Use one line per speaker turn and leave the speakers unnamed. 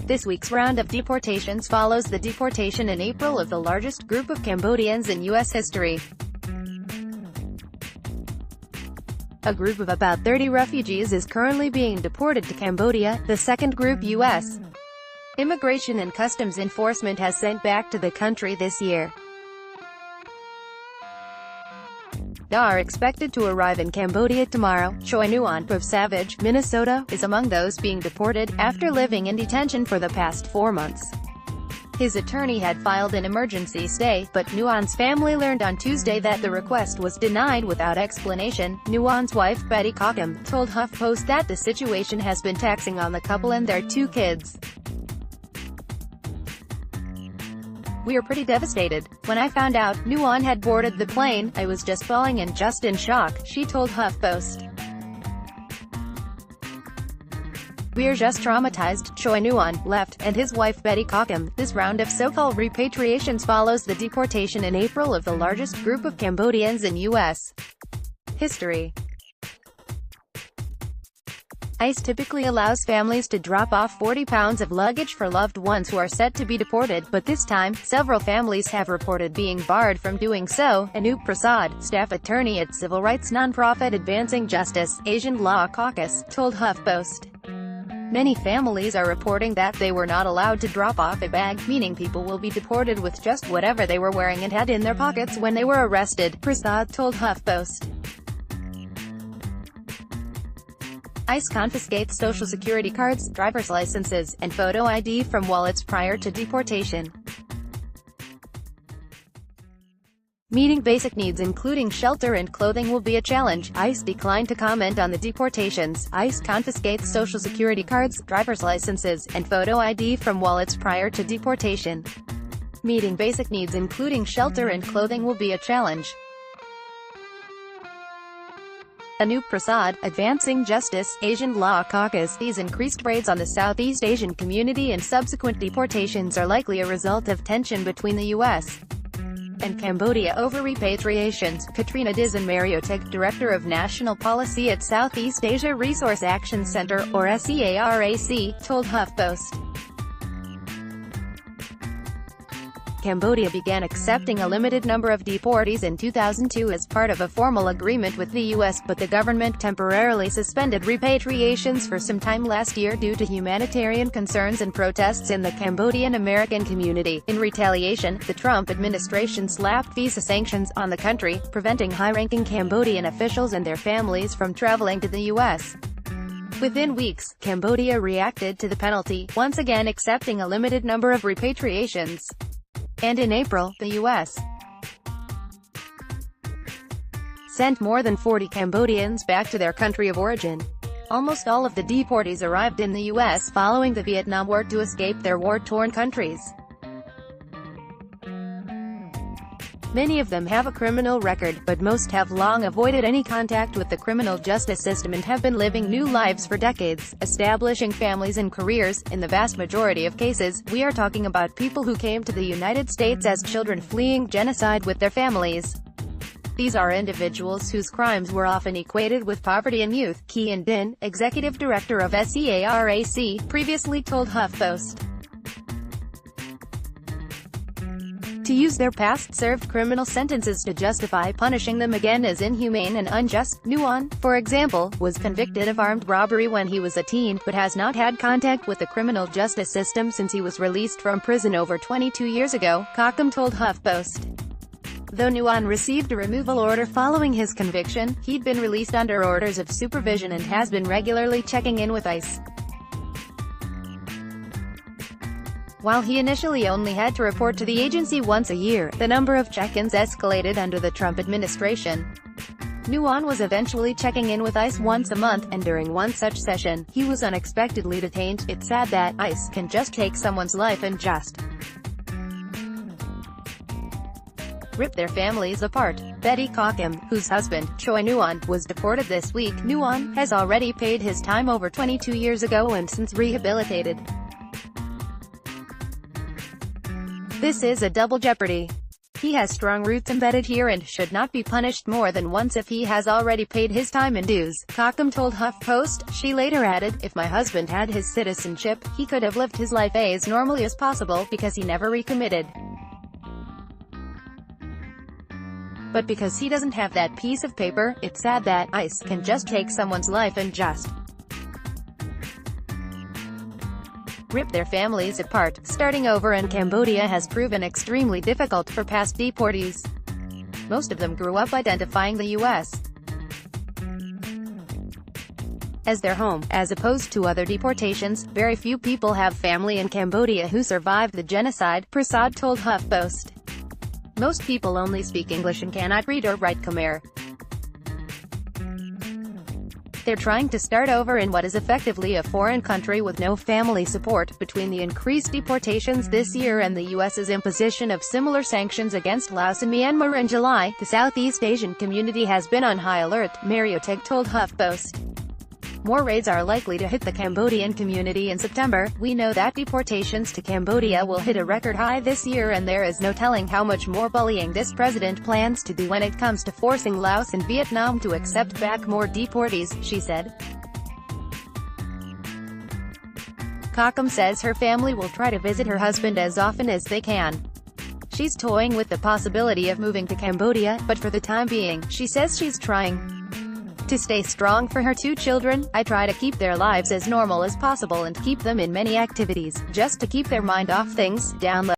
This week's round of deportations follows the deportation in April of the largest group of Cambodians in U.S. history. A group of about 30 refugees is currently being deported to Cambodia, the second group U.S. Immigration and Customs Enforcement has sent back to the country this year. They are expected to arrive in Cambodia tomorrow. Choi Nguyen of Savage, Minnesota, is among those being deported, after living in detention for the past 4 months. His attorney had filed an emergency stay, but Nguyen's family learned on Tuesday that the request was denied without explanation. Nguyen's wife, Betty Cockham, told HuffPost that the situation has been taxing on the couple and their 2 kids. "We are pretty devastated. When I found out Nguyen had boarded the plane, I was just falling and just in shock," she told HuffPost. "We're just traumatized," Choi Nguyen left, and his wife Betty Cockham. This round of so-called repatriations follows the deportation in April of the largest group of Cambodians in U.S. history. ICE typically allows families to drop off 40 pounds of luggage for loved ones who are set to be deported, but this time, several families have reported being barred from doing so. Anup Prasad, staff attorney at civil rights nonprofit Advancing Justice, Asian Law Caucus, told HuffPost. Many families are reporting that they were not allowed to drop off a bag, meaning people will be deported with just whatever they were wearing and had in their pockets when they were arrested, Prasad told HuffPost. ICE confiscates Social Security cards, driver's licenses, and photo ID from wallets prior to deportation. Meeting basic needs including shelter and clothing will be a challenge. ICE declined to comment on the deportations. ICE confiscates Social Security cards, driver's licenses, and photo ID from wallets prior to deportation. Meeting basic needs including shelter and clothing will be a challenge. Anup Prasad, Advancing Justice, Asian Law Caucus. These increased raids on the Southeast Asian community and subsequent deportations are likely a result of tension between the U.S. and Cambodia over repatriations. Katrina Dizon-Mariotek, Director of National Policy at Southeast Asia Resource Action Center, or SEARAC, told HuffPost. Cambodia began accepting a limited number of deportees in 2002 as part of a formal agreement with the U.S., but the government temporarily suspended repatriations for some time last year due to humanitarian concerns and protests in the Cambodian American community. In retaliation, the Trump administration slapped visa sanctions on the country, preventing high-ranking Cambodian officials and their families from traveling to the U.S. Within weeks, Cambodia reacted to the penalty, once again accepting a limited number of repatriations. And in April, the U.S. sent more than 40 Cambodians back to their country of origin. Almost all of the deportees arrived in the U.S. following the Vietnam War to escape their war-torn countries. Many of them have a criminal record, but most have long avoided any contact with the criminal justice system and have been living new lives for decades, establishing families and careers. In the vast majority of cases, we are talking about people who came to the United States as children fleeing genocide with their families. These are individuals whose crimes were often equated with poverty and youth, Kian Din, executive director of SEARAC, previously told HuffPost. To use their past-served criminal sentences to justify punishing them again is inhumane and unjust. Nguyen, for example, was convicted of armed robbery when he was a teen, but has not had contact with the criminal justice system since he was released from prison over 22 years ago, Cockham told HuffPost. Though Nguyen received a removal order following his conviction, he'd been released under orders of supervision and has been regularly checking in with ICE. While he initially only had to report to the agency once a year, the number of check-ins escalated under the Trump administration. Nguyen was eventually checking in with ICE once a month, and during one such session, he was unexpectedly detained. It's sad that ICE can just take someone's life and just rip their families apart. Betty Cockham, whose husband, Choi Nguyen, was deported this week. Nguyen has already paid his time over 22 years ago and since rehabilitated. This is a double jeopardy. He has strong roots embedded here and should not be punished more than once if he has already paid his time and dues, Cockham told HuffPost. She later added, "If my husband had his citizenship, he could have lived his life as normally as possible, because he never recommitted. But because he doesn't have that piece of paper, it's sad that ICE can just take someone's life and just rip their families apart." Starting over in Cambodia has proven extremely difficult for past deportees. Most of them grew up identifying the U.S. as their home. As opposed to other deportations, very few people have family in Cambodia who survived the genocide, Prasad told HuffPost. Most people only speak English and cannot read or write Khmer. They're trying to start over in what is effectively a foreign country with no family support. Between the increased deportations this year and the U.S.'s imposition of similar sanctions against Laos and Myanmar in July, the Southeast Asian community has been on high alert, Marioteg told HuffPost. More raids are likely to hit the Cambodian community in September. "We know that deportations to Cambodia will hit a record high this year, and there is no telling how much more bullying this president plans to do when it comes to forcing Laos and Vietnam to accept back more deportees," she said. Cockham says her family will try to visit her husband as often as they can. She's toying with the possibility of moving to Cambodia, but for the time being, she says she's trying to stay strong for her 2 children. "I try to keep their lives as normal as possible and keep them in many activities, just to keep their mind off things." Download